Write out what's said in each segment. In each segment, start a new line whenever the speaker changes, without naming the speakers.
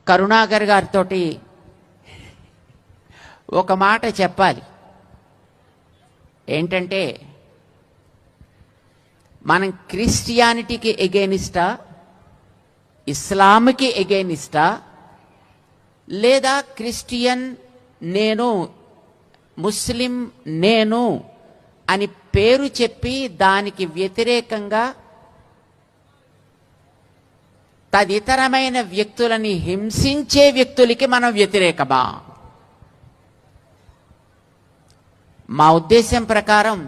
కరుణాకర్ గారితో ఒక మాట చెప్పాలి. ఏంటంటే, మనం క్రిస్టియానిటీకి ఎగెనిస్టా, ఇస్లాంకి ఎగెనిస్టా, లేదా క్రిస్టియన్ నేను, ముస్లిం నేను అని పేరు చెప్పి దానికి వ్యతిరేకంగా తదితరమైన వ్యక్తులని హింసించే వ్యక్తులకి మనం వ్యతిరేకమా? మా ఉద్దేశం ప్రకారం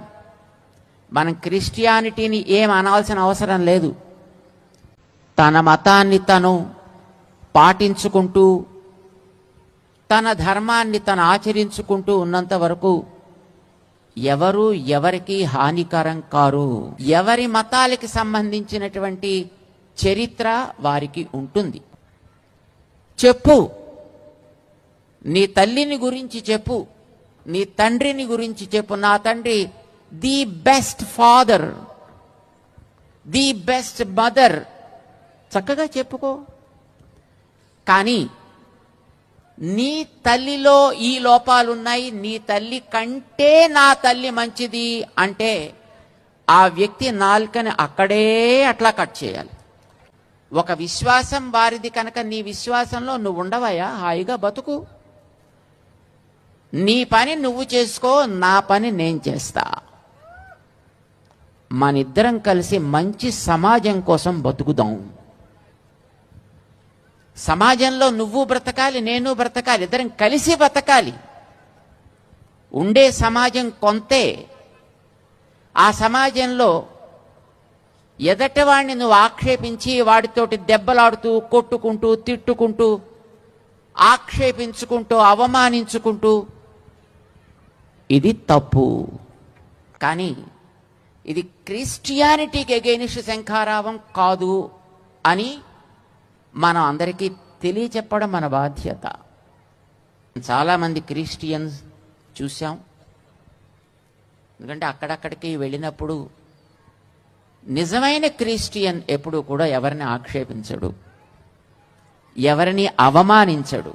మనం క్రిస్టియానిటీని ఏం అనాల్సిన అవసరం లేదు. తన మతాన్ని తను పాటించుకుంటూ తన ధర్మాన్ని తను ఆచరించుకుంటూ ఉన్నంత వరకు ఎవరు ఎవరికి హానికరం కారు. ఎవరి మతాలకి సంబంధించినటువంటి చరిత్ర వారికి ఉంటుంది. చెప్పు, నీ తల్లిని గురించి చెప్పు, నీ తండ్రిని గురించి చెప్పు. నా తండ్రి the best father, the best mother, చక్కగా చెప్పుకో. కానీ నీ తల్లిలో ఈ లోపాలున్నాయి, నీ తల్లి కంటే నా తల్లి మంచిది అంటే ఆ వ్యక్తి నాలుకని అక్కడే అట్లా కట్ చేయాలి. ఒక విశ్వాసం వారిది కనుక నీ విశ్వాసంలో నువ్వు ఉండవయ్యా, హాయిగా బతుకు. నీ పని నువ్వు చేసుకో, నా పని నేను చేస్తా. మనిద్దరం కలిసి మంచి సమాజం కోసం బతుకుదాం. సమాజంలో నువ్వు బ్రతకాలి, నేను బ్రతకాలి, ఇద్దరం కలిసి బ్రతకాలి. ఉండే సమాజం కొంతే. ఆ సమాజంలో ఎదటివాడిని నువ్వు ఆక్షేపించి వాడితోటి దెబ్బలాడుతూ కొట్టుకుంటూ తిట్టుకుంటూ ఆక్షేపించుకుంటూ అవమానించుకుంటూ ఇది తప్పు. కానీ ఇది క్రిస్టియానిటీకి ఎగెనిస్ట్ శంఖారావం కాదు అని మనం అందరికీ తెలియచెప్పడం మన బాధ్యత. చాలామంది క్రిస్టియన్స్ చూసాం. ఎందుకంటే అక్కడక్కడికి వెళ్ళినప్పుడు నిజమైన క్రిస్టియన్ ఎప్పుడు కూడా ఎవరిని ఆక్షేపించడు, ఎవరిని అవమానించడు.